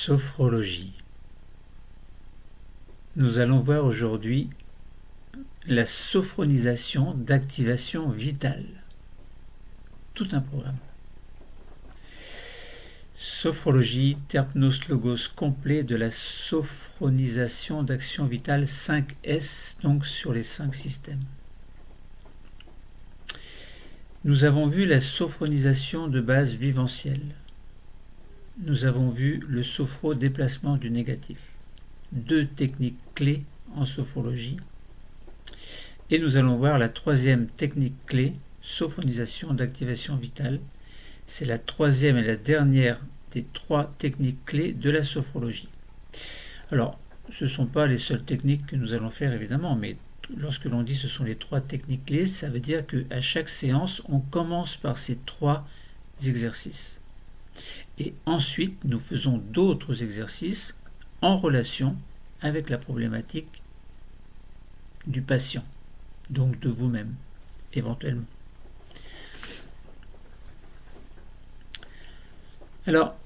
Sophrologie. Nous allons voir aujourd'hui la sophronisation d'activation vitale. Tout un programme. Sophrologie, terpnos logos complet de la sophronisation d'action vitale 5S, donc sur les 5 systèmes. Nous avons vu la sophronisation de base viventielle. Nous avons vu le sophro-déplacement du négatif. 2 techniques clés en sophrologie. Et nous allons voir la 3e technique clé, sophronisation d'activation vitale. C'est la 3e et la dernière des 3 techniques clés de la sophrologie. Alors, ce ne sont pas les seules techniques que nous allons faire évidemment, mais lorsque l'on dit ce sont les 3 techniques clés, ça veut dire qu'à chaque séance, on commence par ces 3 exercices. Et ensuite, nous faisons d'autres exercices en relation avec la problématique du patient, donc de vous-même, éventuellement. Alors,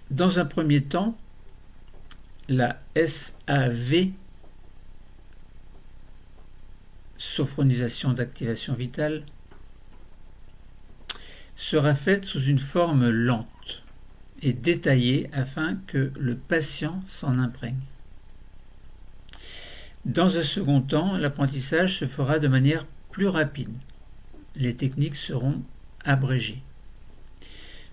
dans un premier temps, la SAV, sophronisation d'activation vitale, sera faite sous une forme lente et détaillée afin que le patient s'en imprègne. Dans un second temps, l'apprentissage se fera de manière plus rapide. Les techniques seront abrégées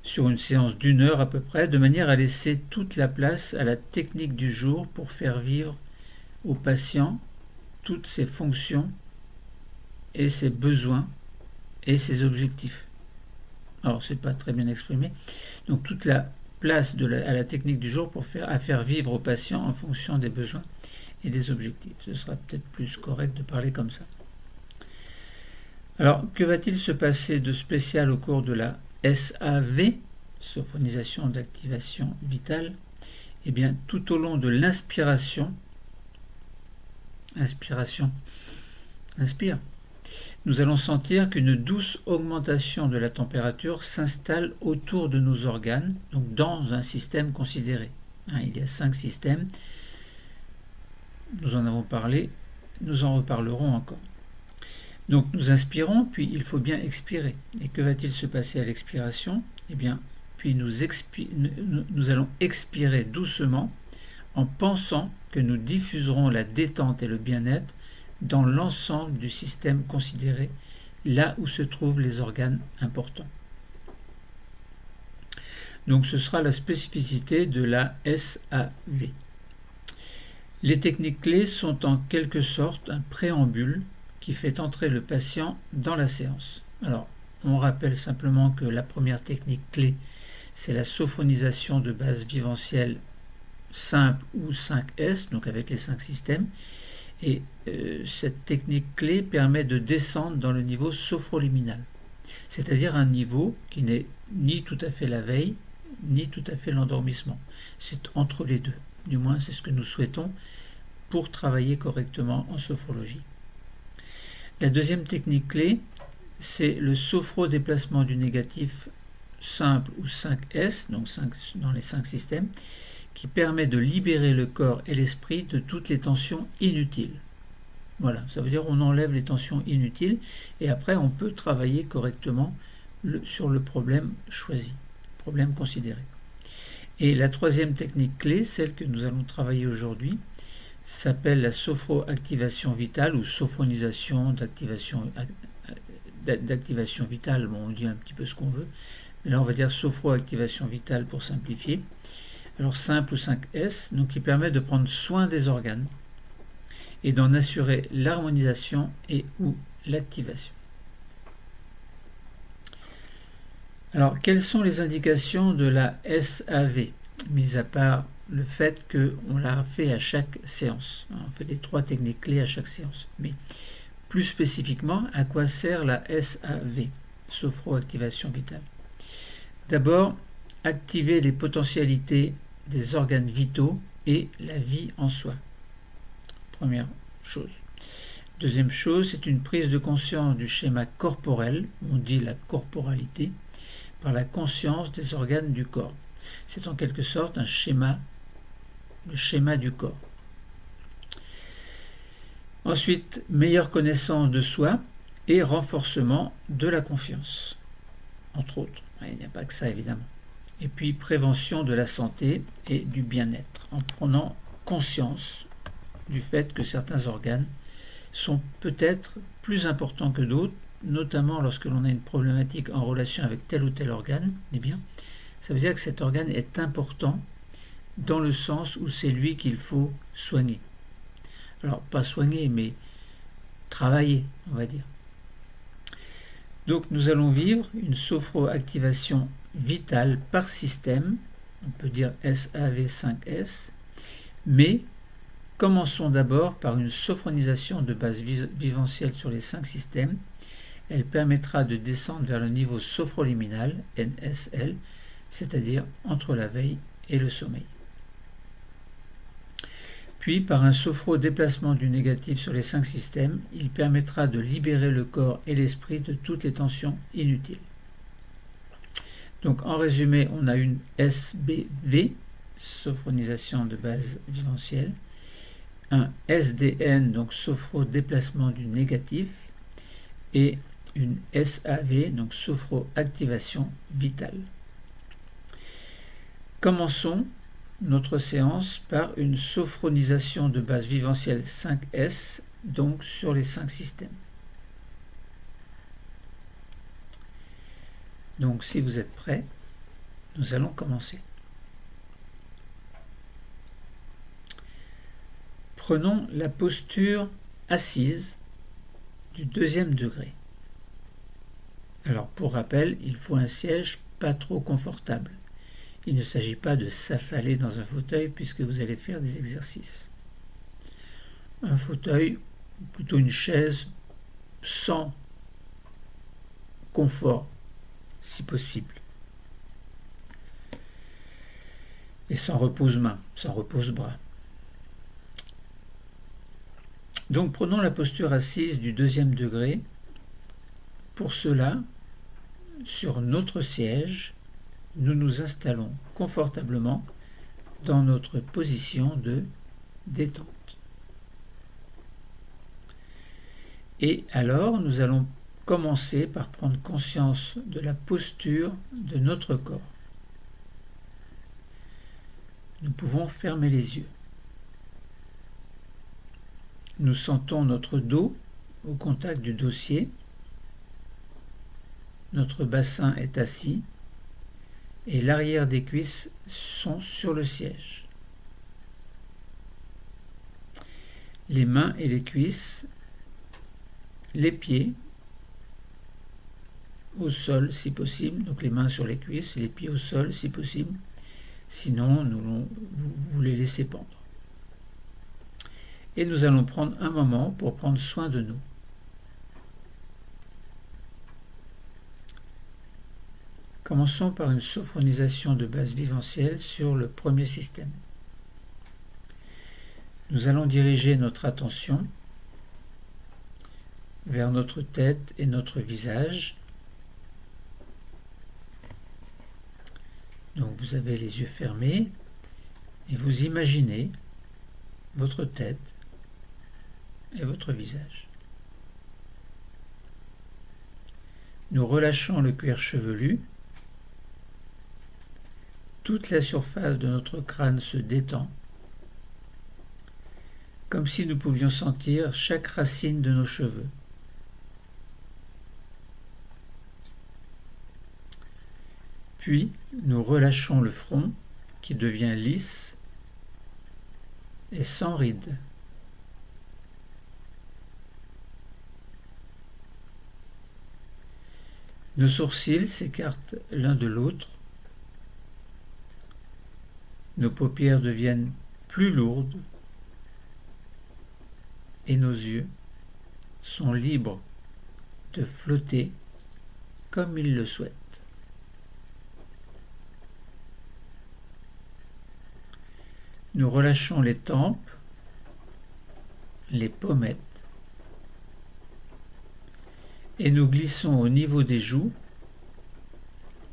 sur une séance d'1 heure à peu près, de manière à laisser toute la place à la technique du jour pour faire vivre au patient toutes ses fonctions et ses besoins et ses objectifs. Alors, c'est pas très bien exprimé. Donc, toute la place à la technique du jour pour faire vivre au patient en fonction des besoins et des objectifs. Ce sera peut-être plus correct de parler comme ça. Alors, que va-t-il se passer de spécial au cours de la SAV, sophonisation d'activation vitale? Eh bien, tout au long de l'inspiration, inspire, nous allons sentir qu'une douce augmentation de la température s'installe autour de nos organes, donc dans un système considéré. Il y a 5 systèmes, nous en avons parlé, nous en reparlerons encore. Donc nous inspirons, puis il faut bien expirer. Et que va-t-il se passer à l'expiration? Eh bien, puis nous allons expirer doucement en pensant que nous diffuserons la détente et le bien-être dans l'ensemble du système considéré, là où se trouvent les organes importants. Donc ce sera la spécificité de la SAV. Les techniques clés sont en quelque sorte un préambule qui fait entrer le patient dans la séance. Alors, on rappelle simplement que la première technique clé, c'est la sophronisation de base viventielle simple ou 5S, donc avec les 5 systèmes. Et cette technique clé permet de descendre dans le niveau sophroliminal, c'est-à-dire un niveau qui n'est ni tout à fait la veille, ni tout à fait l'endormissement. C'est entre les deux. Du moins, c'est ce que nous souhaitons pour travailler correctement en sophrologie. La deuxième technique clé, c'est le sophro-déplacement du négatif simple ou 5S, donc 5 dans les 5 systèmes, qui permet de libérer le corps et l'esprit de toutes les tensions inutiles. Voilà, ça veut dire qu'on enlève les tensions inutiles et après on peut travailler correctement sur le problème choisi, problème considéré. Et la troisième technique clé, celle que nous allons travailler aujourd'hui, s'appelle la sophro-activation vitale ou sophronisation d'activation vitale. Bon, on dit un petit peu ce qu'on veut, mais là on va dire sophro-activation vitale pour simplifier. Alors simple ou 5S, donc qui permet de prendre soin des organes et d'en assurer l'harmonisation et ou l'activation. Alors, quelles sont les indications de la SAV, mis à part le fait qu'on l'a fait à chaque séance? On fait les 3 techniques clés à chaque séance. Mais plus spécifiquement, à quoi sert la SAV, sophro-activation vitale? D'abord, activer les potentialités des organes vitaux et la vie en soi. Première chose. Deuxième chose, c'est une prise de conscience du schéma corporel, on dit la corporalité, par la conscience des organes du corps. C'est en quelque sorte un schéma, le schéma du corps. Ensuite, meilleure connaissance de soi et renforcement de la confiance, entre autres. Il n'y a pas que ça, évidemment. Et puis, prévention de la santé et du bien-être, en prenant conscience du fait que certains organes sont peut-être plus importants que d'autres, notamment lorsque l'on a une problématique en relation avec tel ou tel organe. Eh bien, ça veut dire que cet organe est important dans le sens où c'est lui qu'il faut soigner. Alors, pas soigner, mais travailler, on va dire. Donc, nous allons vivre une sophroactivation vitale par système, on peut dire SAV5S, mais commençons d'abord par une sophronisation de base viventielle sur les 5 systèmes. Elle permettra de descendre vers le niveau sophroliminal, NSL, c'est-à-dire entre la veille et le sommeil. Puis, par un sophro-déplacement du négatif sur les 5 systèmes, il permettra de libérer le corps et l'esprit de toutes les tensions inutiles. Donc, en résumé, on a une SBV, sophronisation de base viventielle, un SDN, donc sophro-déplacement du négatif, et une SAV, donc sophro-activation vitale. Commençons notre séance par une sophronisation de base viventielle 5S, donc sur les 5 systèmes. Donc si vous êtes prêts, nous allons commencer. Prenons la posture assise du 2e degré. Alors pour rappel, il faut un siège pas trop confortable. Il ne s'agit pas de s'affaler dans un fauteuil puisque vous allez faire des exercices. Un fauteuil, plutôt une chaise, sans confort, si possible. Et sans repose-main, sans repose-bras. Donc prenons la posture assise du 2e degré. Pour cela, sur notre siège, nous nous installons confortablement dans notre position de détente. Et alors, nous allons commencer par prendre conscience de la posture de notre corps. Nous pouvons fermer les yeux. Nous sentons notre dos au contact du dossier. Notre bassin est assis et l'arrière des cuisses sont sur le siège. Les mains et les cuisses, les pieds au sol si possible, donc les mains sur les cuisses et les pieds au sol si possible, sinon vous les laissez pendre. Et nous allons prendre un moment pour prendre soin de nous. Commençons par une sophronisation de base viventielle sur le 1er système. Nous allons diriger notre attention vers notre tête et notre visage. Donc vous avez les yeux fermés et vous imaginez votre tête et votre visage. Nous relâchons le cuir chevelu. Toute la surface de notre crâne se détend, comme si nous pouvions sentir chaque racine de nos cheveux. Puis, nous relâchons le front qui devient lisse et sans rides. Nos sourcils s'écartent l'un de l'autre. Nos paupières deviennent plus lourdes et nos yeux sont libres de flotter comme ils le souhaitent. Nous relâchons les tempes, les pommettes et nous glissons au niveau des joues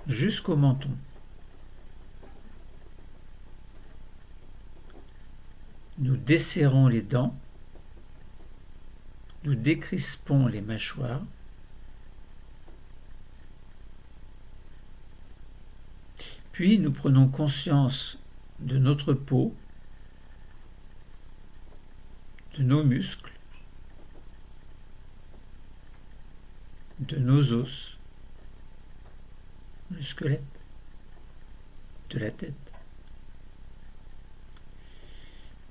jusqu'au menton. Nous desserrons les dents, nous décrispons les mâchoires, puis nous prenons conscience de notre peau, de nos muscles, de nos os, le squelette, de la tête.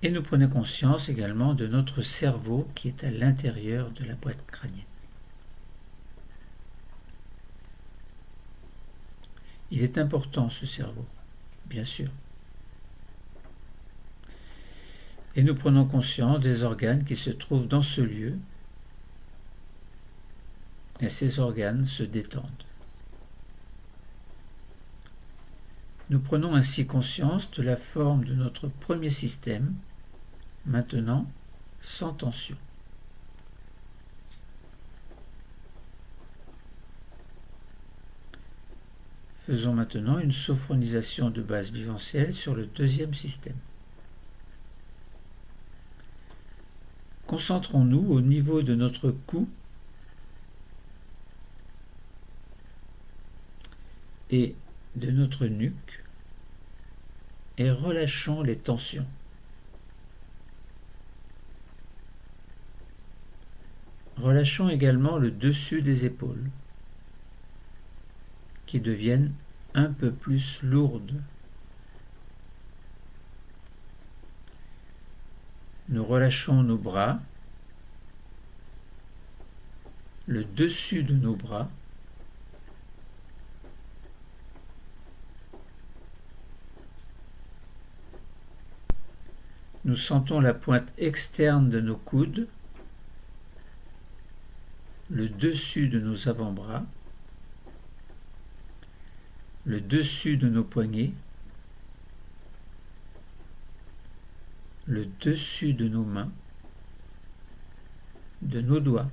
Et nous prenons conscience également de notre cerveau qui est à l'intérieur de la boîte crânienne. Il est important ce cerveau, bien sûr. Et nous prenons conscience des organes qui se trouvent dans ce lieu, et ces organes se détendent. Nous prenons ainsi conscience de la forme de notre premier système, maintenant sans tension. Faisons maintenant une sophronisation de base viventielle sur le deuxième système. Concentrons-nous au niveau de notre cou et de notre nuque et relâchons les tensions. Relâchons également le dessus des épaules qui deviennent un peu plus lourdes. Nous relâchons nos bras, le dessus de nos bras, nous sentons la pointe externe de nos coudes, le dessus de nos avant-bras, le dessus de nos poignets, le dessus de nos mains, de nos doigts,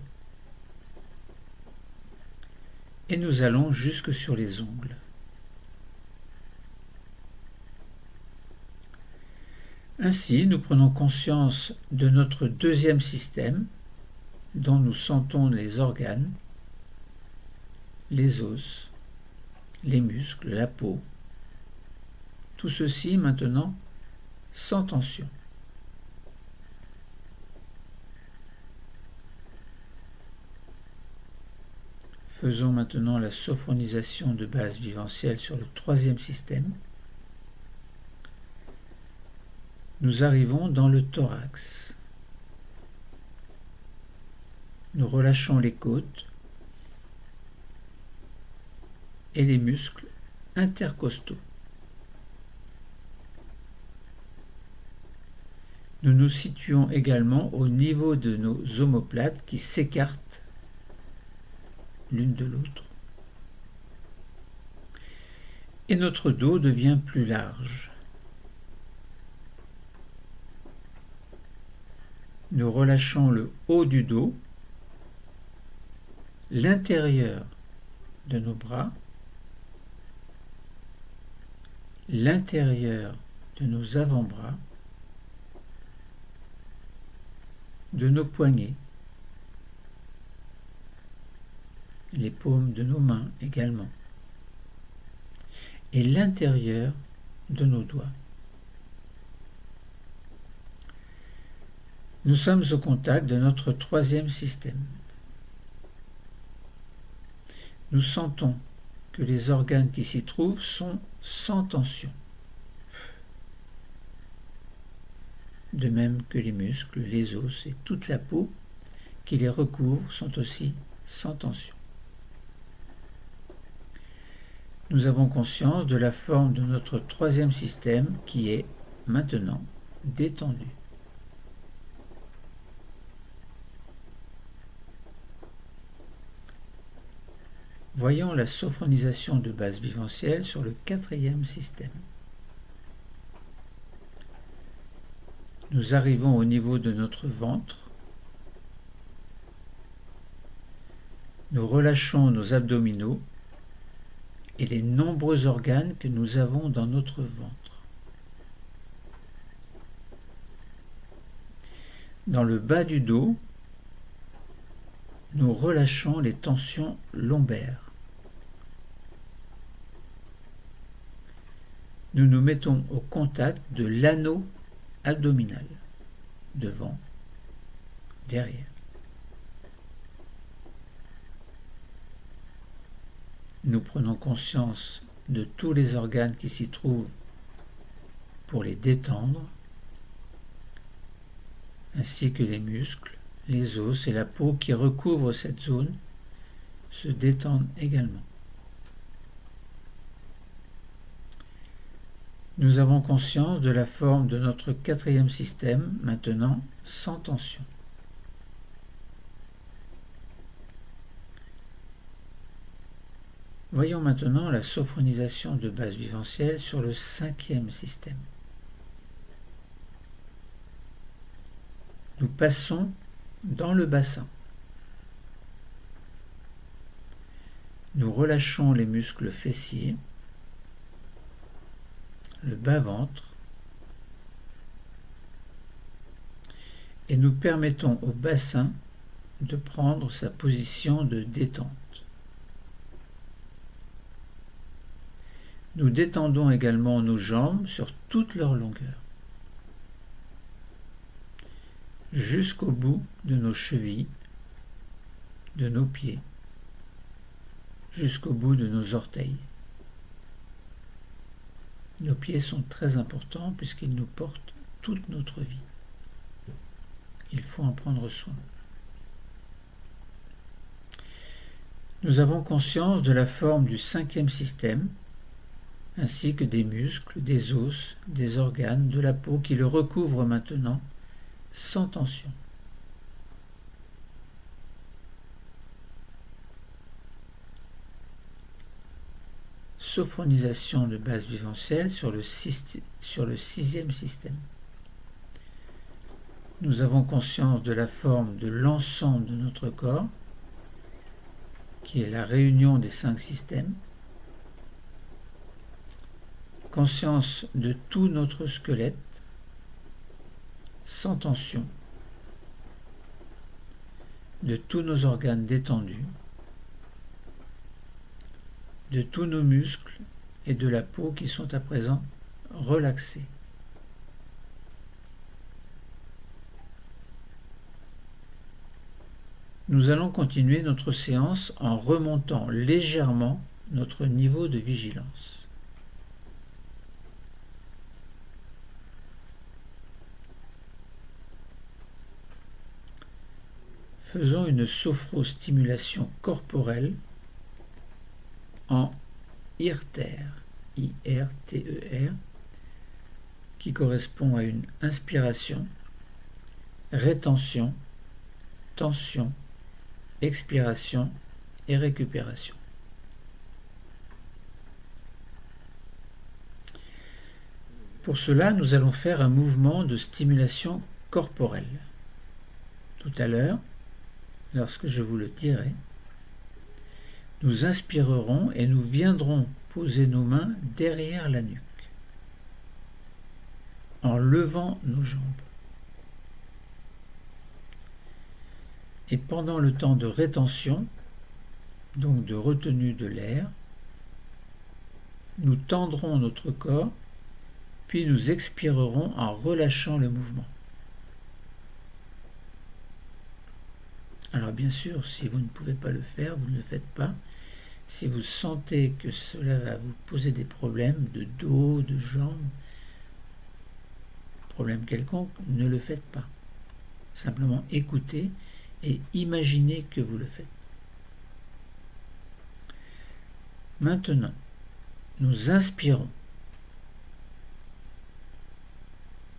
et nous allons jusque sur les ongles. Ainsi, nous prenons conscience de notre deuxième système, dont nous sentons les organes, les os, les muscles, la peau. Tout ceci maintenant sans tension. Faisons maintenant la sophronisation de base viventielle sur le troisième système. Nous arrivons dans le thorax. Nous relâchons les côtes et les muscles intercostaux. Nous nous situons également au niveau de nos omoplates qui s'écartent l'une de l'autre. Et notre dos devient plus large. Nous relâchons le haut du dos, l'intérieur de nos bras, l'intérieur de nos avant-bras, de nos poignets, les paumes de nos mains également, et l'intérieur de nos doigts. Nous sommes au contact de notre troisième système. Nous sentons que les organes qui s'y trouvent sont sans tension, de même que les muscles, les os et toute la peau qui les recouvrent sont aussi sans tension. Nous avons conscience de la forme de notre troisième système qui est maintenant détendu. Voyons la sophronisation de base viventielle sur le quatrième système. Nous arrivons au niveau de notre ventre. Nous relâchons nos abdominaux et les nombreux organes que nous avons dans notre ventre. Dans le bas du dos, nous relâchons les tensions lombaires. Nous nous mettons au contact de l'anneau abdominal, devant, derrière. Nous prenons conscience de tous les organes qui s'y trouvent pour les détendre, ainsi que les muscles, les os et la peau qui recouvrent cette zone se détendent également. Nous avons conscience de la forme de notre quatrième système, maintenant sans tension. Voyons maintenant la sophronisation de base viventielle sur le cinquième système. Nous passons dans le bassin. Nous relâchons les muscles fessiers, le bas-ventre, et nous permettons au bassin de prendre sa position de détente. Nous détendons également nos jambes sur toute leur longueur, jusqu'au bout de nos chevilles, de nos pieds, jusqu'au bout de nos orteils. Nos pieds sont très importants puisqu'ils nous portent toute notre vie. Il faut en prendre soin. Nous avons conscience de la forme du cinquième système, ainsi que des muscles, des os, des organes, de la peau qui le recouvrent maintenant, sans tension. Sophronisation de base viventielle sur le sixième système. Nous avons conscience de la forme de l'ensemble de notre corps, qui est la réunion des 5 systèmes. Conscience de tout notre squelette, sans tension, de tous nos organes détendus, de tous nos muscles et de la peau qui sont à présent relaxés. Nous allons continuer notre séance en remontant légèrement notre niveau de vigilance. Faisons une sophrostimulation corporelle en IRTER, I-R-T-E-R, qui correspond à une inspiration, rétention, tension, expiration et récupération. Pour cela, nous allons faire un mouvement de stimulation corporelle. Tout à l'heure, lorsque je vous le dirai, nous inspirerons et nous viendrons poser nos mains derrière la nuque, en levant nos jambes. Et pendant le temps de rétention, donc de retenue de l'air, nous tendrons notre corps, puis nous expirerons en relâchant le mouvement. Alors bien sûr, si vous ne pouvez pas le faire, vous ne le faites pas. Si vous sentez que cela va vous poser des problèmes de dos, de jambes, problème quelconque, ne le faites pas. Simplement écoutez et imaginez que vous le faites. Maintenant, nous inspirons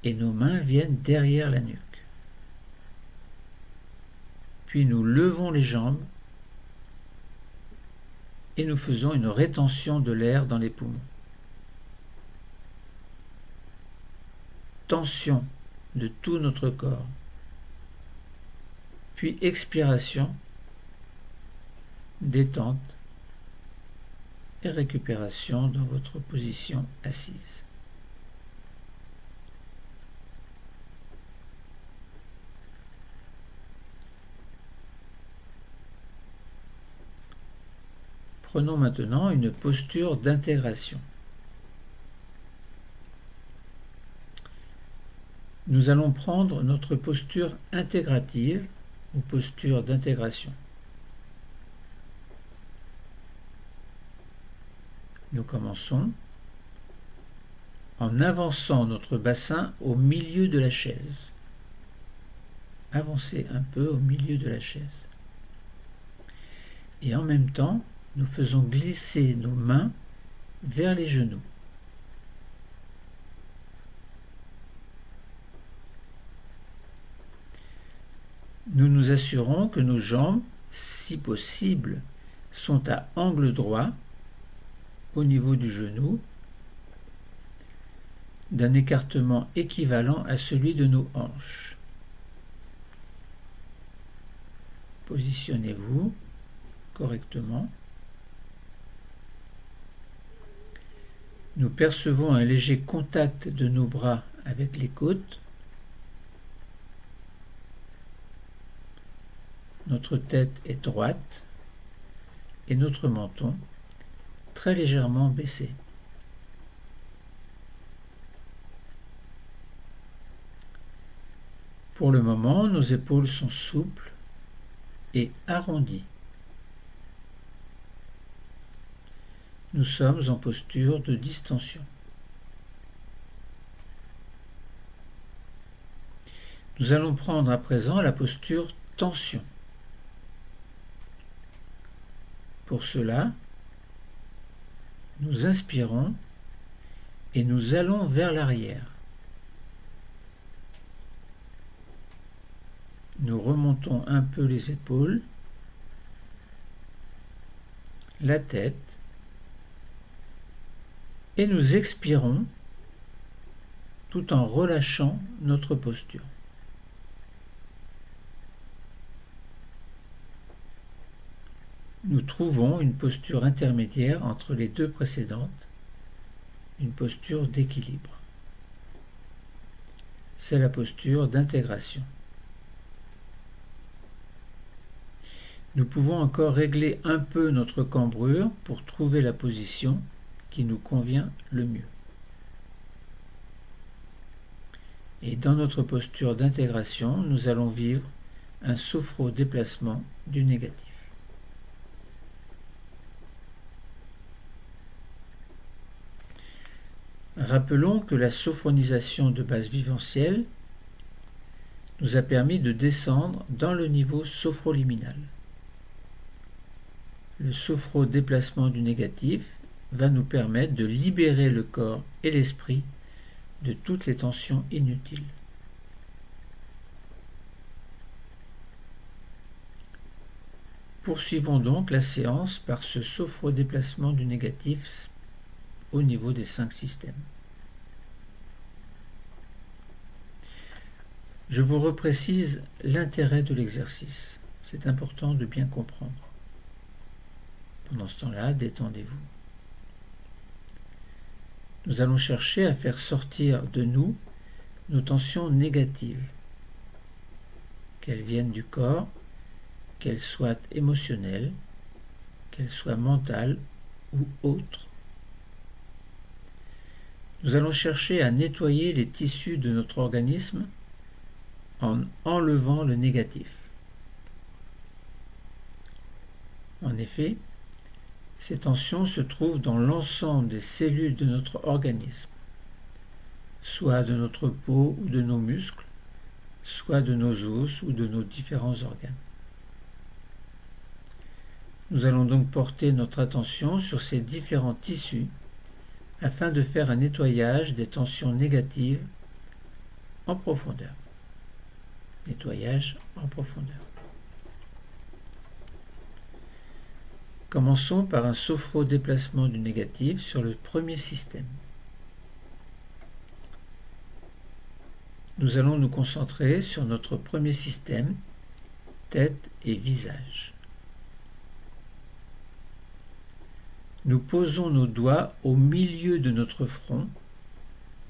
et nos mains viennent derrière la nuque. Puis nous levons les jambes et nous faisons une rétention de l'air dans les poumons. Tension de tout notre corps. Puis expiration, détente et récupération dans votre position assise. Prenons maintenant une posture d'intégration. Nous allons prendre notre posture intégrative ou posture d'intégration. Nous commençons en avançant notre bassin au milieu de la chaise. Avancez un peu au milieu de la chaise. Et en même temps, nous faisons glisser nos mains vers les genoux. Nous nous assurons que nos jambes, si possible, sont à angle droit au niveau du genou, d'un écartement équivalent à celui de nos hanches. Positionnez-vous correctement. Nous percevons un léger contact de nos bras avec les côtes. Notre tête est droite et notre menton très légèrement baissé. Pour le moment, nos épaules sont souples et arrondies. Nous sommes en posture de distension. Nous allons prendre à présent la posture tension. Pour cela, nous inspirons et nous allons vers l'arrière. Nous remontons un peu les épaules, la tête, et nous expirons tout en relâchant notre posture. Nous trouvons une posture intermédiaire entre les deux précédentes, une posture d'équilibre. C'est la posture d'intégration. Nous pouvons encore régler un peu notre cambrure pour trouver la position qui nous convient le mieux. Et dans notre posture d'intégration, nous allons vivre un sophro-déplacement du négatif. Rappelons que la sophronisation de base viventielle nous a permis de descendre dans le niveau sophroliminal. Le sophro-déplacement du négatif va nous permettre de libérer le corps et l'esprit de toutes les tensions inutiles. Poursuivons donc la séance par ce sophro-déplacement du négatif au niveau des 5 systèmes. Je vous reprécise l'intérêt de l'exercice. C'est important de bien comprendre. Pendant ce temps-là, détendez-vous. Nous allons chercher à faire sortir de nous nos tensions négatives, qu'elles viennent du corps, qu'elles soient émotionnelles, qu'elles soient mentales ou autres. Nous allons chercher à nettoyer les tissus de notre organisme en enlevant le négatif. En effet, ces tensions se trouvent dans l'ensemble des cellules de notre organisme, soit de notre peau ou de nos muscles, soit de nos os ou de nos différents organes. Nous allons donc porter notre attention sur ces différents tissus afin de faire un nettoyage des tensions négatives en profondeur. Nettoyage en profondeur. Commençons par un sophro-déplacement du négatif sur le premier système. Nous allons nous concentrer sur notre premier système, tête et visage. Nous posons nos doigts au milieu de notre front,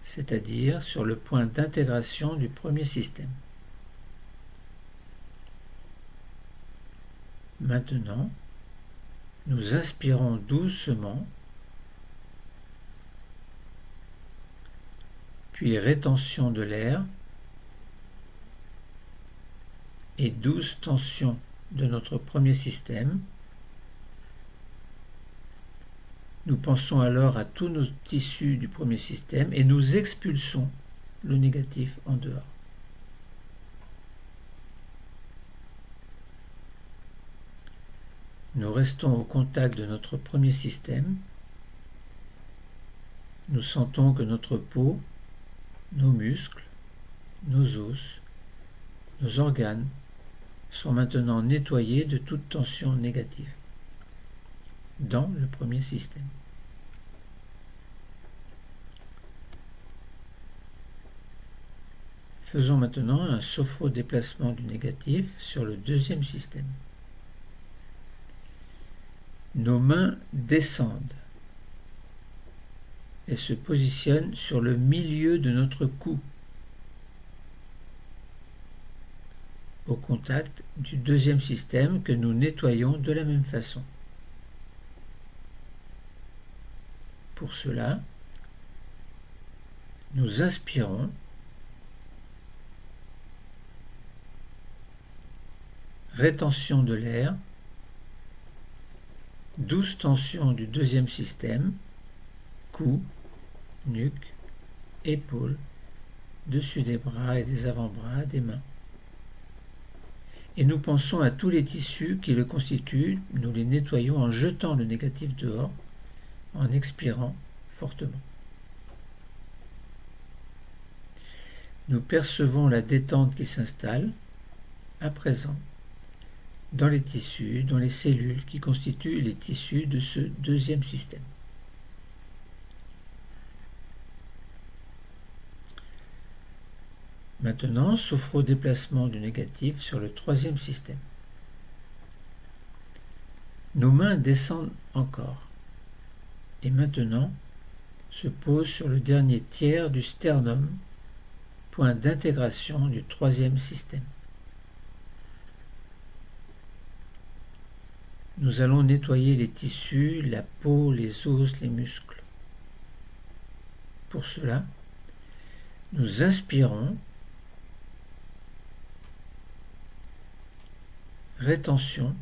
c'est-à-dire sur le point d'intégration du premier système. Maintenant, Nous inspirons doucement, puis rétention de l'air et douce tension de notre premier système. Nous pensons alors à tous nos tissus du premier système et nous expulsons le négatif en dehors. Nous restons au contact de notre premier système. Nous sentons que notre peau, nos muscles, nos os, nos organes sont maintenant nettoyés de toute tension négative dans le premier système. Faisons maintenant un sophro-déplacement du négatif sur le deuxième système. Nos mains descendent et se positionnent sur le milieu de notre cou, au contact du deuxième système que nous nettoyons de la même façon. Pour cela, nous inspirons, rétention de l'air, douce tension du deuxième système, cou, nuque, épaules, dessus des bras et des avant-bras, des mains. Et nous pensons à tous les tissus qui le constituent, nous les nettoyons en jetant le négatif dehors, en expirant fortement. Nous percevons la détente qui s'installe, à présent, dans les tissus, dans les cellules qui constituent les tissus de ce deuxième système. Maintenant, sophro-déplacement du négatif sur le troisième système. Nos mains descendent encore et maintenant se posent sur le dernier tiers du sternum, point d'intégration du troisième système. Nous allons nettoyer les tissus, la peau, les os, les muscles. Pour cela, nous inspirons, rétention,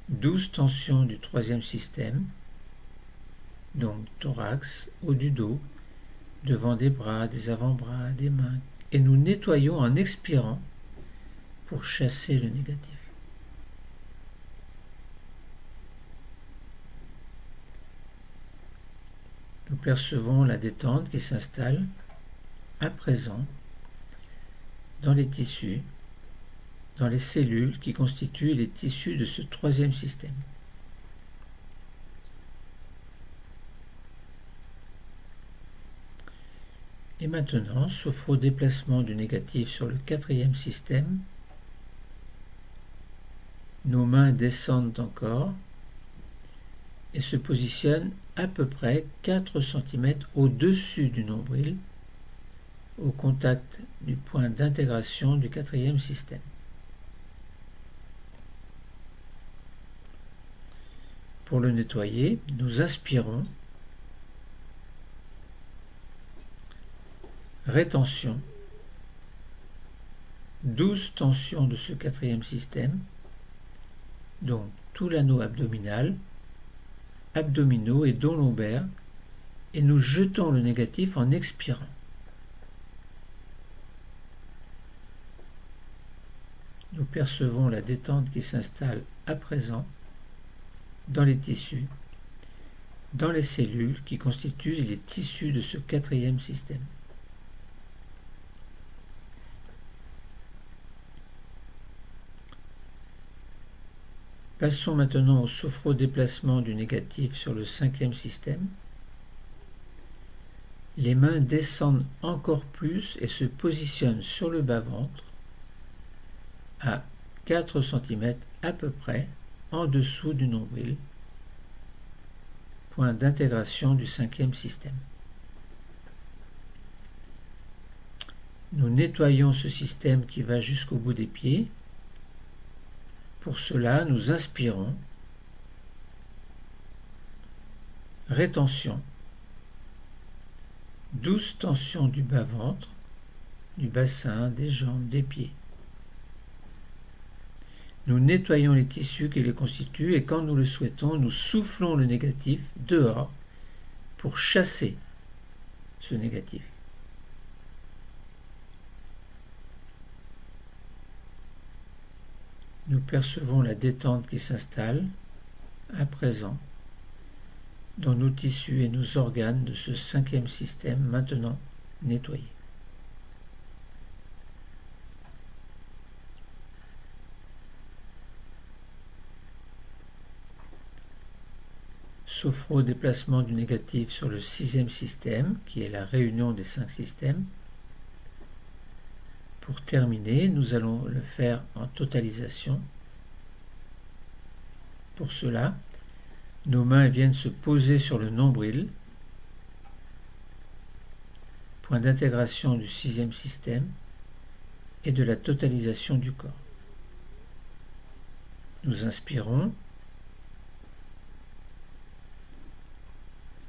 douce tension du troisième système, donc thorax, haut du dos, devant des bras, des avant-bras, des mains, et nous nettoyons en expirant pour chasser le négatif. Nous percevons la détente qui s'installe à présent dans les tissus, dans les cellules qui constituent les tissus de ce troisième système. Et maintenant, sophro-déplacement du négatif sur le quatrième système. Nos mains descendent encore et se positionnent à peu près 4 cm au-dessus du nombril, au contact du point d'intégration du quatrième système. Pour le nettoyer, nous inspirons, rétention, douce tension de ce quatrième système, donc tout l'anneau abdominal, abdominaux et dos lombaire, et nous jetons le négatif en expirant. Nous percevons la détente qui s'installe à présent dans les tissus, dans les cellules qui constituent les tissus de ce quatrième système. Passons maintenant au sophro-déplacement du négatif sur le cinquième système. Les mains descendent encore plus et se positionnent sur le bas-ventre à 4 cm à peu près en dessous du nombril, point d'intégration du cinquième système. Nous nettoyons ce système qui va jusqu'au bout des pieds. Pour cela, nous inspirons, rétention, douce tension du bas-ventre, du bassin, des jambes, des pieds. Nous nettoyons les tissus qui les constituent et quand nous le souhaitons, nous soufflons le négatif dehors pour chasser ce négatif. Nous percevons la détente qui s'installe à présent dans nos tissus et nos organes de ce 5e système maintenant nettoyé. Sophro-déplacement du négatif sur le 6e système, qui est la réunion des 5 systèmes. Pour terminer, nous allons le faire en totalisation. Pour cela, nos mains viennent se poser sur le nombril, point d'intégration du 6e système et de la totalisation du corps. Nous inspirons,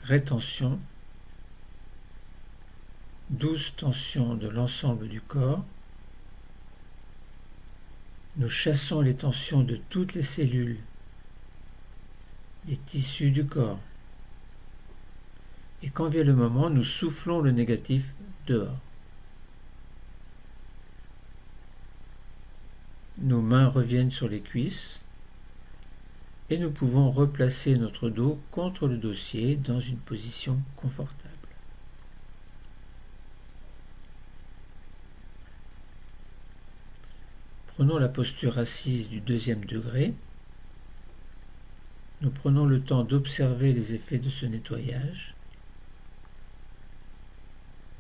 rétention, douce tension de l'ensemble du corps. Nous chassons les tensions de toutes les cellules, des tissus du corps. Et quand vient le moment, nous soufflons le négatif dehors. Nos mains reviennent sur les cuisses et nous pouvons replacer notre dos contre le dossier dans une position confortable. Prenons la posture assise du 2e degré. Nous prenons le temps d'observer les effets de ce nettoyage.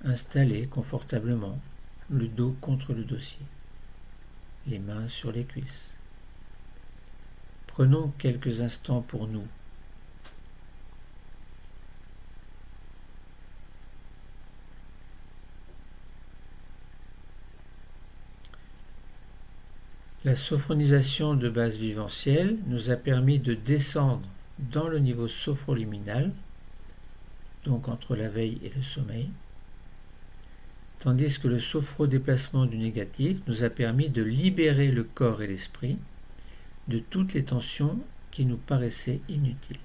Installez confortablement le dos contre le dossier, les mains sur les cuisses. Prenons quelques instants pour nous. La sophronisation de base viventielle nous a permis de descendre dans le niveau sophroliminal, donc entre la veille et le sommeil, tandis que le sophro-déplacement du négatif nous a permis de libérer le corps et l'esprit de toutes les tensions qui nous paraissaient inutiles.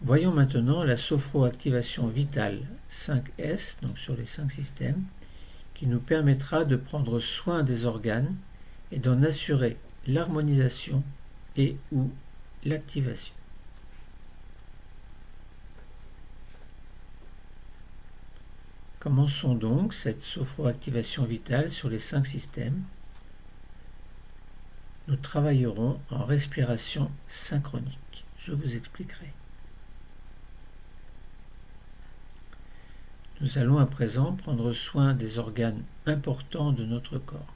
Voyons maintenant la sophroactivation vitale 5S, donc sur les 5 systèmes, qui nous permettra de prendre soin des organes et d'en assurer l'harmonisation et ou l'activation. Commençons donc cette sophroactivation vitale sur les 5 systèmes. Nous travaillerons en respiration synchronique. Je vous expliquerai. Nous allons à présent prendre soin des organes importants de notre corps.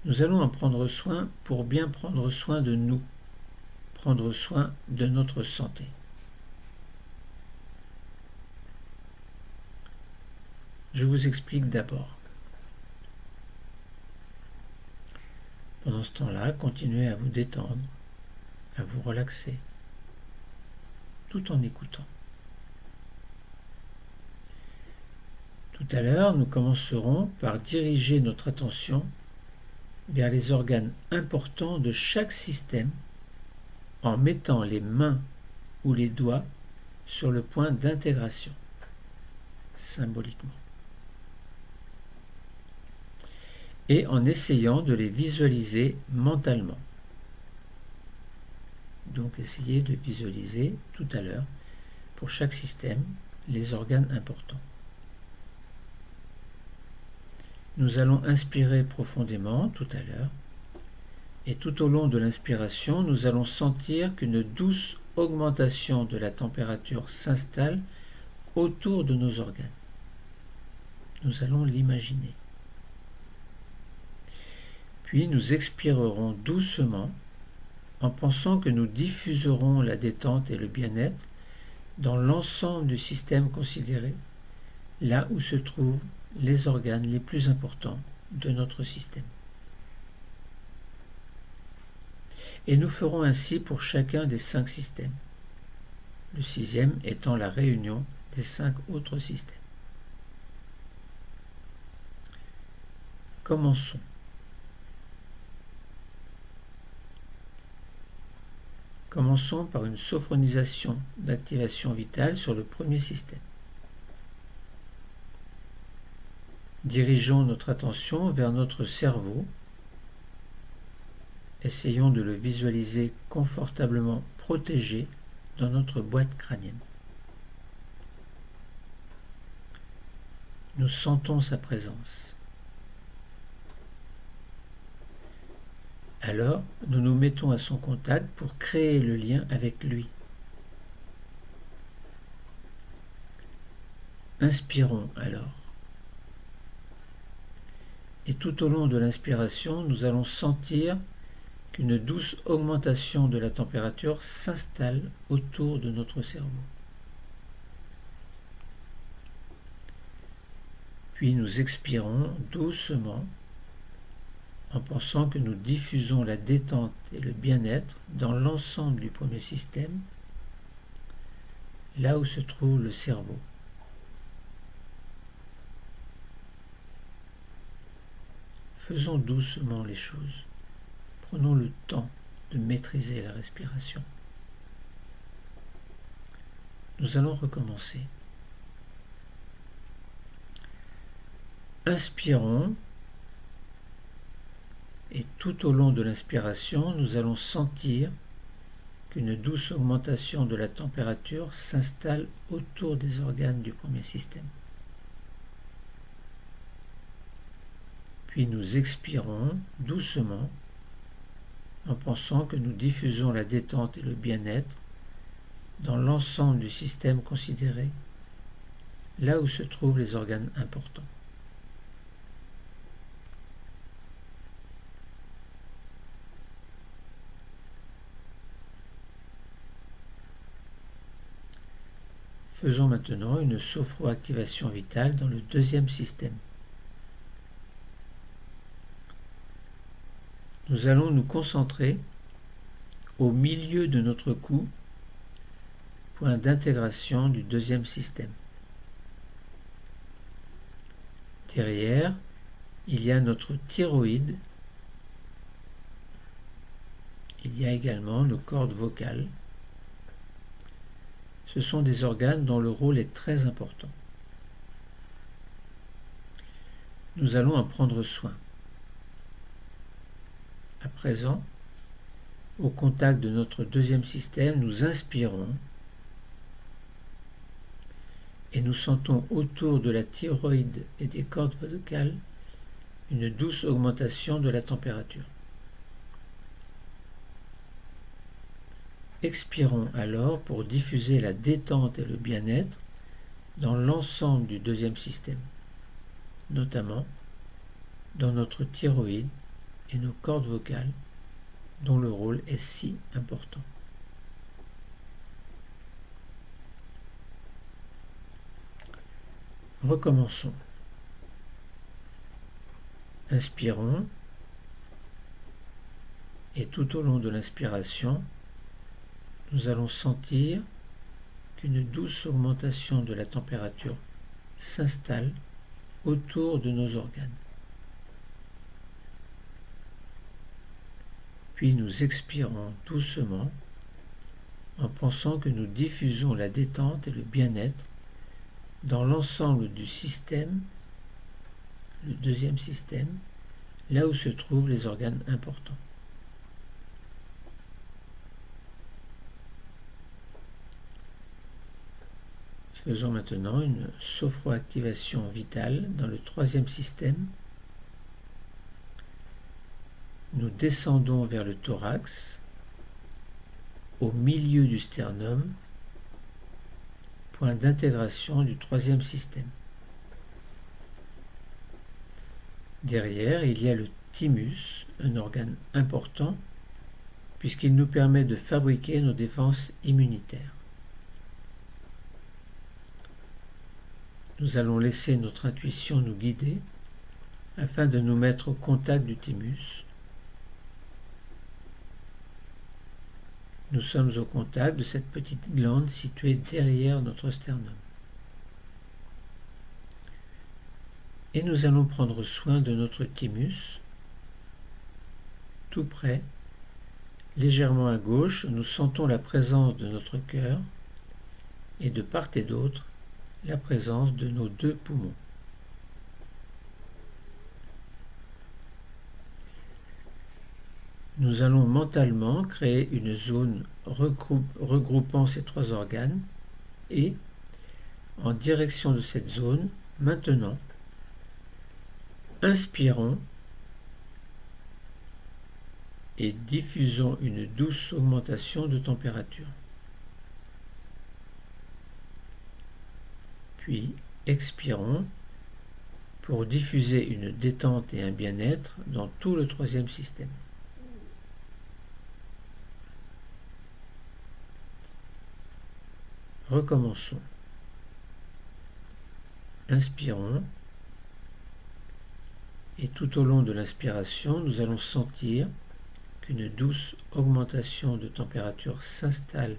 Nous allons en prendre soin pour bien prendre soin de nous, prendre soin de notre santé. Je vous explique d'abord. Pendant ce temps-là, continuez à vous détendre, à vous relaxer, tout en écoutant. Tout à l'heure, nous commencerons par diriger notre attention vers les organes importants de chaque système en mettant les mains ou les doigts sur le point d'intégration, symboliquement, et en essayant de les visualiser mentalement. Donc essayez de visualiser tout à l'heure, pour chaque système, les organes importants. Nous allons inspirer profondément tout à l'heure et tout au long de l'inspiration, nous allons sentir qu'une douce augmentation de la température s'installe autour de nos organes. Nous allons l'imaginer. Puis nous expirerons doucement en pensant que nous diffuserons la détente et le bien-être dans l'ensemble du système considéré, là où se trouvent les organes les plus importants de notre système. Et nous ferons ainsi pour chacun des 5 systèmes, le 6e étant la réunion des 5 autres systèmes. Commençons. Commençons par une sophronisation d'activation vitale sur le premier système. Dirigeons notre attention vers notre cerveau. Essayons de le visualiser confortablement protégé dans notre boîte crânienne. Nous sentons sa présence. Alors, nous nous mettons à son contact pour créer le lien avec lui. Inspirons alors. Et tout au long de l'inspiration, nous allons sentir qu'une douce augmentation de la température s'installe autour de notre cerveau. Puis nous expirons doucement en pensant que nous diffusons la détente et le bien-être dans l'ensemble du premier système, là où se trouve le cerveau. Faisons doucement les choses. Prenons le temps de maîtriser la respiration. Nous allons recommencer. Inspirons. Et tout au long de l'inspiration, nous allons sentir qu'une douce augmentation de la température s'installe autour des organes du premier système. Puis nous expirons doucement en pensant que nous diffusons la détente et le bien-être dans l'ensemble du système considéré, là où se trouvent les organes importants. Faisons maintenant une sophroactivation vitale dans le deuxième système. Nous allons nous concentrer au milieu de notre cou, point d'intégration du deuxième système. Derrière, il y a notre thyroïde. Il y a également nos cordes vocales. Ce sont des organes dont le rôle est très important. Nous allons en prendre soin. À présent, au contact de notre deuxième système, nous inspirons et nous sentons autour de la thyroïde et des cordes vocales une douce augmentation de la température. Expirons alors pour diffuser la détente et le bien-être dans l'ensemble du deuxième système, notamment dans notre thyroïde et nos cordes vocales, dont le rôle est si important. Recommençons. Inspirons et tout au long de l'inspiration, nous allons sentir qu'une douce augmentation de la température s'installe autour de nos organes. Puis nous expirons doucement en pensant que nous diffusons la détente et le bien-être dans l'ensemble du système, le deuxième système, là où se trouvent les organes importants. Faisons maintenant une sophroactivation vitale dans le troisième système. Nous descendons vers le thorax, au milieu du sternum, point d'intégration du troisième système. Derrière, il y a le thymus, un organe important, puisqu'il nous permet de fabriquer nos défenses immunitaires. Nous allons laisser notre intuition nous guider afin de nous mettre au contact du thymus. Nous sommes au contact de cette petite glande située derrière notre sternum. Et nous allons prendre soin de notre thymus, tout près, légèrement à gauche, nous sentons la présence de notre cœur et de part et d'autre, la présence de nos deux poumons. Nous allons mentalement créer une zone regroupant ces trois organes et, en direction de cette zone, maintenant, inspirons et diffusons une douce augmentation de température. Puis expirons pour diffuser une détente et un bien-être dans tout le troisième système. Recommençons. Inspirons et tout au long de l'inspiration, nous allons sentir qu'une douce augmentation de température s'installe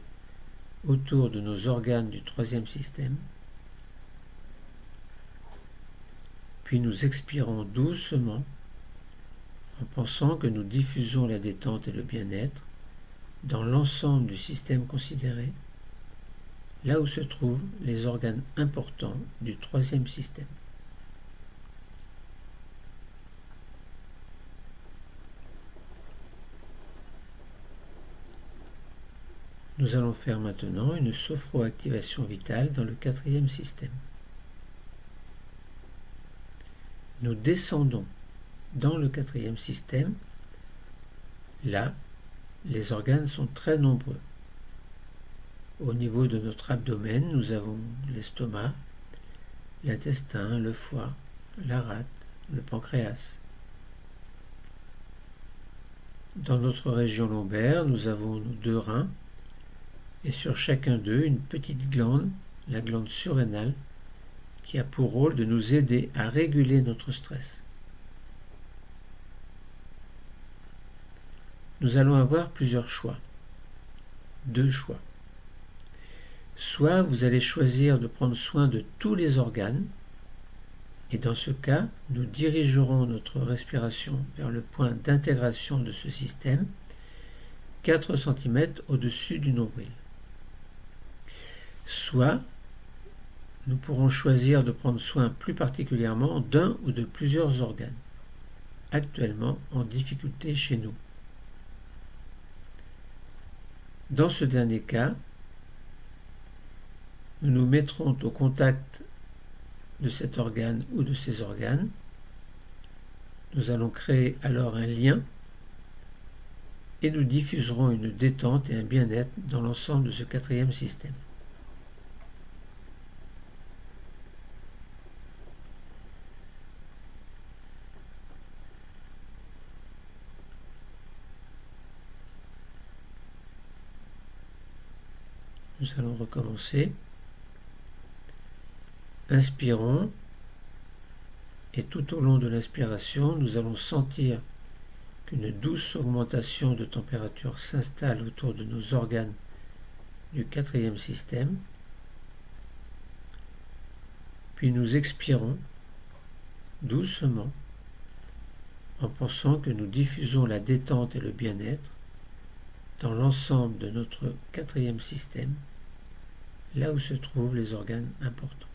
autour de nos organes du troisième système. Puis nous expirons doucement en pensant que nous diffusons la détente et le bien-être dans l'ensemble du système considéré, là où se trouvent les organes importants du troisième système. Nous allons faire maintenant une sophroactivation vitale dans le quatrième système. Nous descendons dans le quatrième système. Là, les organes sont très nombreux. Au niveau de notre abdomen, nous avons l'estomac, l'intestin, le foie, la rate, le pancréas. Dans notre région lombaire, nous avons nos deux reins et sur chacun d'eux une petite glande, la glande surrénale, qui a pour rôle de nous aider à réguler notre stress. Nous allons avoir plusieurs choix. Deux choix. Soit vous allez choisir de prendre soin de tous les organes, et dans ce cas, nous dirigerons notre respiration vers le point d'intégration de ce système, 4 cm au-dessus du nombril. Soit nous pourrons choisir de prendre soin plus particulièrement d'un ou de plusieurs organes, actuellement en difficulté chez nous. Dans ce dernier cas, nous nous mettrons au contact de cet organe ou de ces organes. Nous allons créer alors un lien et nous diffuserons une détente et un bien-être dans l'ensemble de ce quatrième système. Nous allons recommencer. Inspirons et tout au long de l'inspiration, nous allons sentir qu'une douce augmentation de température s'installe autour de nos organes du quatrième système. Puis nous expirons doucement en pensant que nous diffusons la détente et le bien-être dans l'ensemble de notre quatrième système, là où se trouvent les organes importants.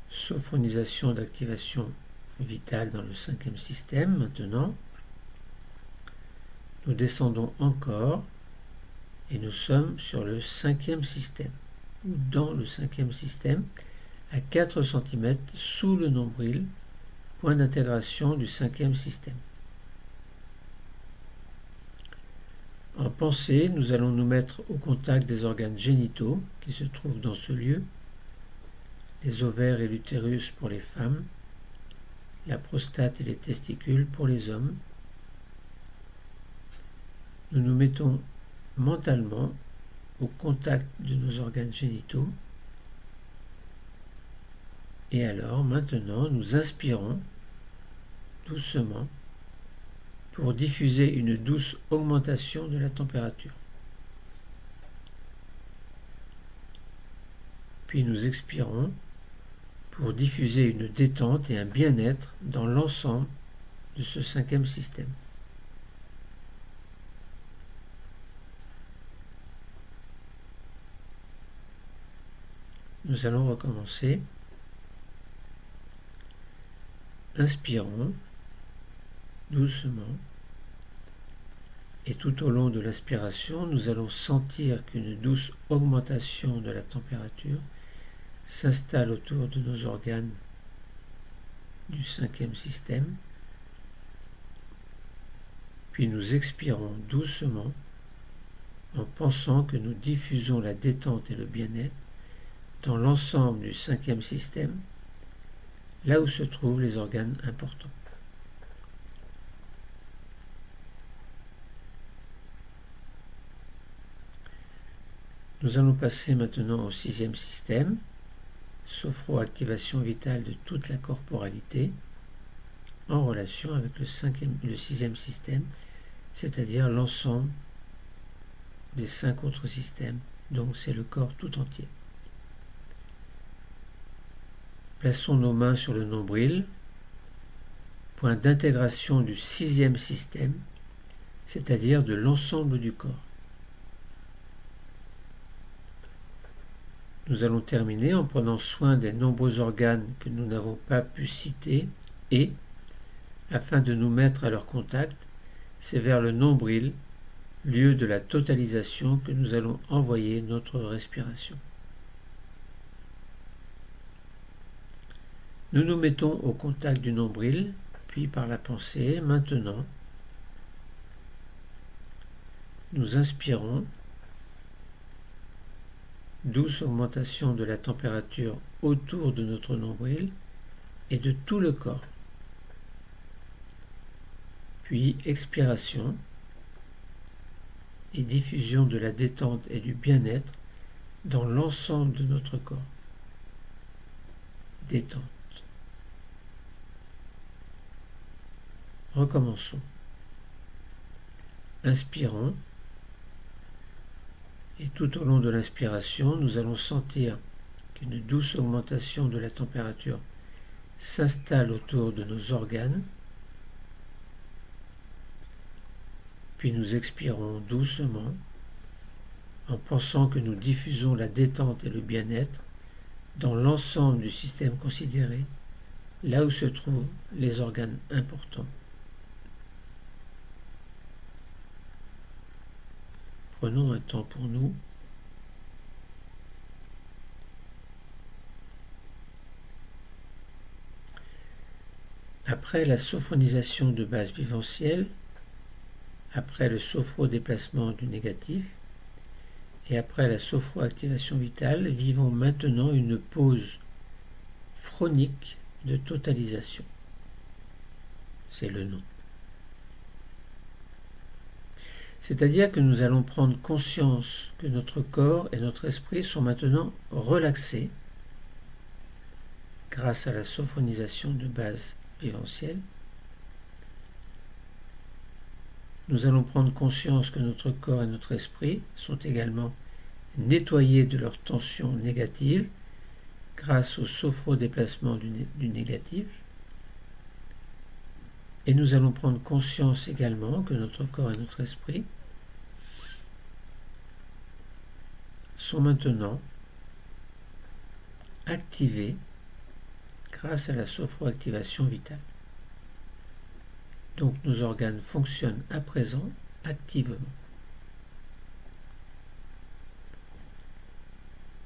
Sophronisation d'activation vitale dans le cinquième système. Maintenant, nous descendons encore et nous sommes sur le cinquième système, ou dans le cinquième système, à 4 cm sous le nombril, point d'intégration du cinquième système. En pensée, nous allons nous mettre au contact des organes génitaux qui se trouvent dans ce lieu, les ovaires et l'utérus pour les femmes, la prostate et les testicules pour les hommes. Nous nous mettons mentalement au contact de nos organes génitaux. Et alors, maintenant, nous inspirons doucement pour diffuser une douce augmentation de la température. Puis nous expirons pour diffuser une détente et un bien-être dans l'ensemble de ce cinquième système. Nous allons recommencer. Inspirons doucement et tout au long de l'inspiration, nous allons sentir qu'une douce augmentation de la température s'installe autour de nos organes du cinquième système. Puis nous expirons doucement en pensant que nous diffusons la détente et le bien-être dans l'ensemble du cinquième système, là où se trouvent les organes importants. Nous allons passer maintenant au sixième système, sophro-activation vitale de toute la corporalité, en relation avec le sixième système, c'est-à-dire l'ensemble des 5 autres systèmes, donc c'est le corps tout entier. Plaçons nos mains sur le nombril, point d'intégration du sixième système, c'est-à-dire de l'ensemble du corps. Nous allons terminer en prenant soin des nombreux organes que nous n'avons pas pu citer et, afin de nous mettre à leur contact, c'est vers le nombril, lieu de la totalisation, que nous allons envoyer notre respiration. Nous nous mettons au contact du nombril, puis par la pensée, maintenant, nous inspirons, douce augmentation de la température autour de notre nombril et de tout le corps. Puis expiration et diffusion de la détente et du bien-être dans l'ensemble de notre corps. Détente. Recommençons. Inspirons. Et tout au long de l'inspiration, nous allons sentir qu'une douce augmentation de la température s'installe autour de nos organes. Puis nous expirons doucement en pensant que nous diffusons la détente et le bien-être dans l'ensemble du système considéré, là où se trouvent les organes importants. Prenons un temps pour nous. Après la sophronisation de base vivencielle, après le sophro-déplacement du négatif et après la sophro-activation vitale, vivons maintenant une pause phronique de totalisation. C'est le nom. C'est-à-dire que nous allons prendre conscience que notre corps et notre esprit sont maintenant relaxés grâce à la sophronisation de base vivencielle. Nous allons prendre conscience que notre corps et notre esprit sont également nettoyés de leurs tensions négatives grâce au sophro-déplacement du négatif. Et nous allons prendre conscience également que notre corps et notre esprit sont maintenant activés grâce à la sophroactivation vitale. Donc nos organes fonctionnent à présent activement.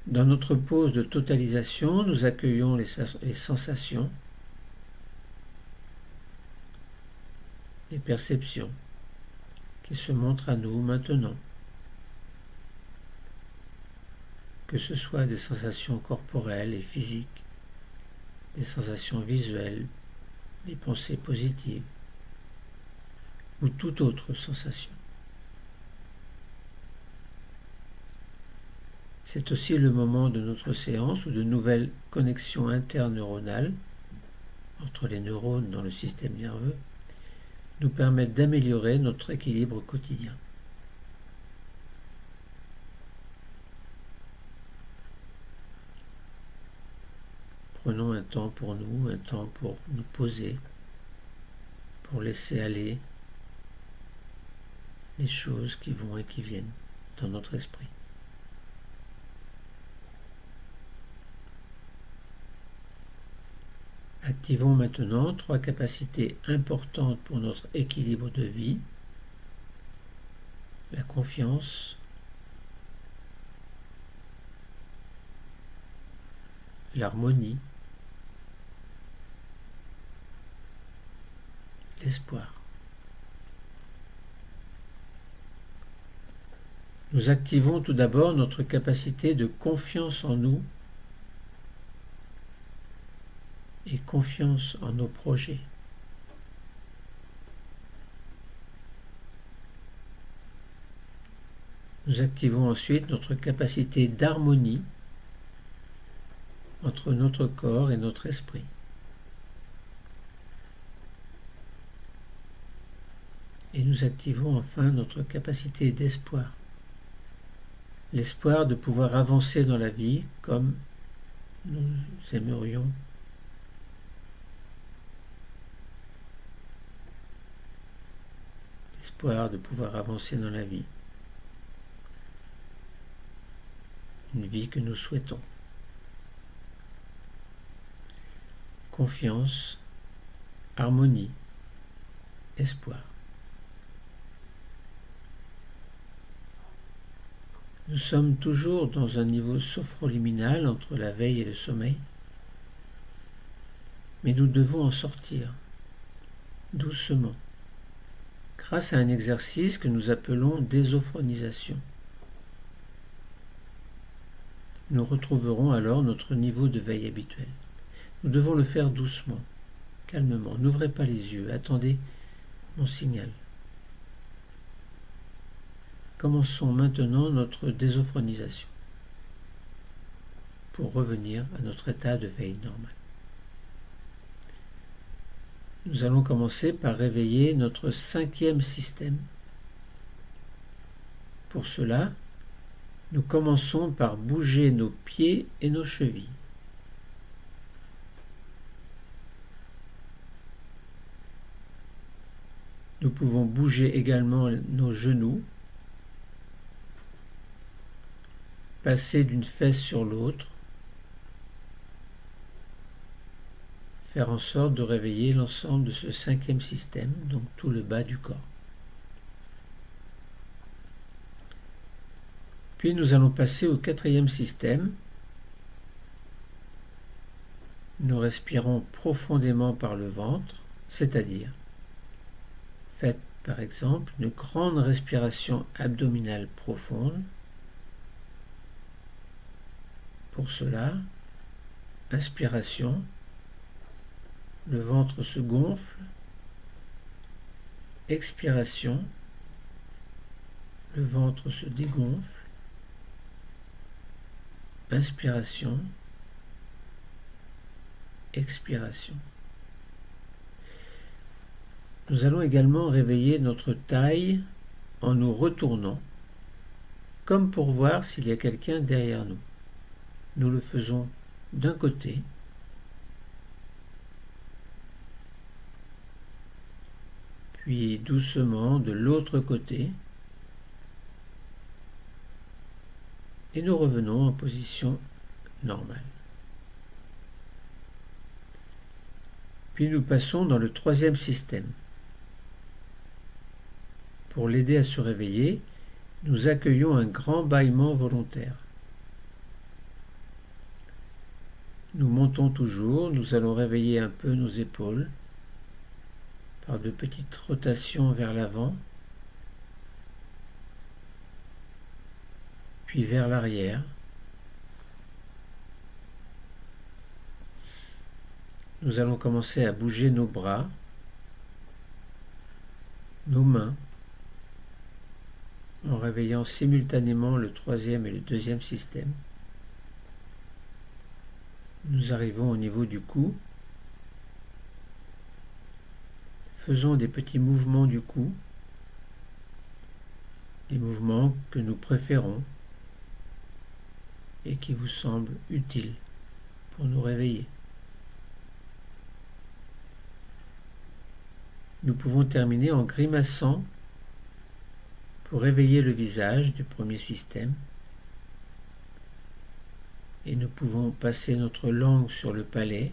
Dans notre pause de totalisation, nous accueillons les sensations, les perceptions qui se montrent à nous maintenant. Que ce soit des sensations corporelles et physiques, des sensations visuelles, des pensées positives, ou toute autre sensation. C'est aussi le moment de notre séance où de nouvelles connexions interneuronales entre les neurones dans le système nerveux nous permettent d'améliorer notre équilibre quotidien. Prenons un temps pour nous, un temps pour nous poser, pour laisser aller les choses qui vont et qui viennent dans notre esprit. Activons maintenant 3 capacités importantes pour notre équilibre de vie: la confiance, l'harmonie, l'espoir. Nous activons tout d'abord notre capacité de confiance en nous et confiance en nos projets. Nous activons ensuite notre capacité d'harmonie entre notre corps et notre esprit. Et nous activons enfin notre capacité d'espoir. L'espoir de pouvoir avancer dans la vie comme nous aimerions. L'espoir de pouvoir avancer dans la vie. Une vie que nous souhaitons. Confiance, harmonie, espoir. Nous sommes toujours dans un niveau sophroliminal entre la veille et le sommeil, mais nous devons en sortir, doucement, grâce à un exercice que nous appelons désophronisation. Nous retrouverons alors notre niveau de veille habituel. Nous devons le faire doucement, calmement. N'ouvrez pas les yeux, attendez mon signal. Commençons maintenant notre désophronisation pour revenir à notre état de veille normal. Nous allons commencer par réveiller notre 5e système. Pour cela, nous commençons par bouger nos pieds et nos chevilles. Nous pouvons bouger également nos genoux, passer d'une fesse sur l'autre, faire en sorte de réveiller l'ensemble de ce 5e système, donc tout le bas du corps. Puis nous allons passer au 4e système. Nous respirons profondément par le ventre, c'est-à-dire faites par exemple une grande respiration abdominale profonde. Pour cela, inspiration, le ventre se gonfle, expiration, le ventre se dégonfle, inspiration, expiration. Nous allons également réveiller notre taille en nous retournant, comme pour voir s'il y a quelqu'un derrière nous. Nous le faisons d'un côté, puis doucement de l'autre côté, et nous revenons en position normale. Puis nous passons dans le 3e système. Pour l'aider à se réveiller, nous accueillons un grand bâillement volontaire. Nous montons toujours, nous allons réveiller un peu nos épaules par de petites rotations vers l'avant, puis vers l'arrière. Nous allons commencer à bouger nos bras, nos mains, en réveillant simultanément le troisième et le deuxième système. Nous arrivons au niveau du cou. Faisons des petits mouvements du cou, les mouvements que nous préférons et qui vous semblent utiles pour nous réveiller. Nous pouvons terminer en grimaçant pour réveiller le visage du premier système. Et nous pouvons passer notre langue sur le palais,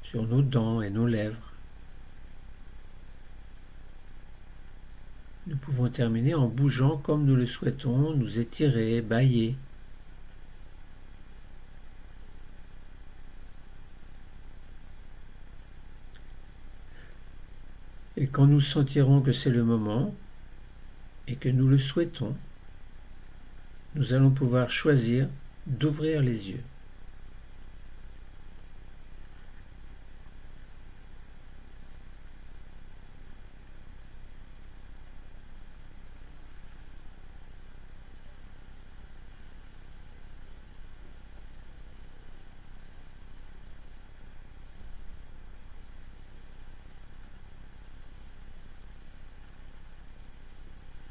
sur nos dents et nos lèvres. Nous pouvons terminer en bougeant comme nous le souhaitons, nous étirer, bâiller. Et quand nous sentirons que c'est le moment et que nous le souhaitons, nous allons pouvoir choisir d'ouvrir les yeux.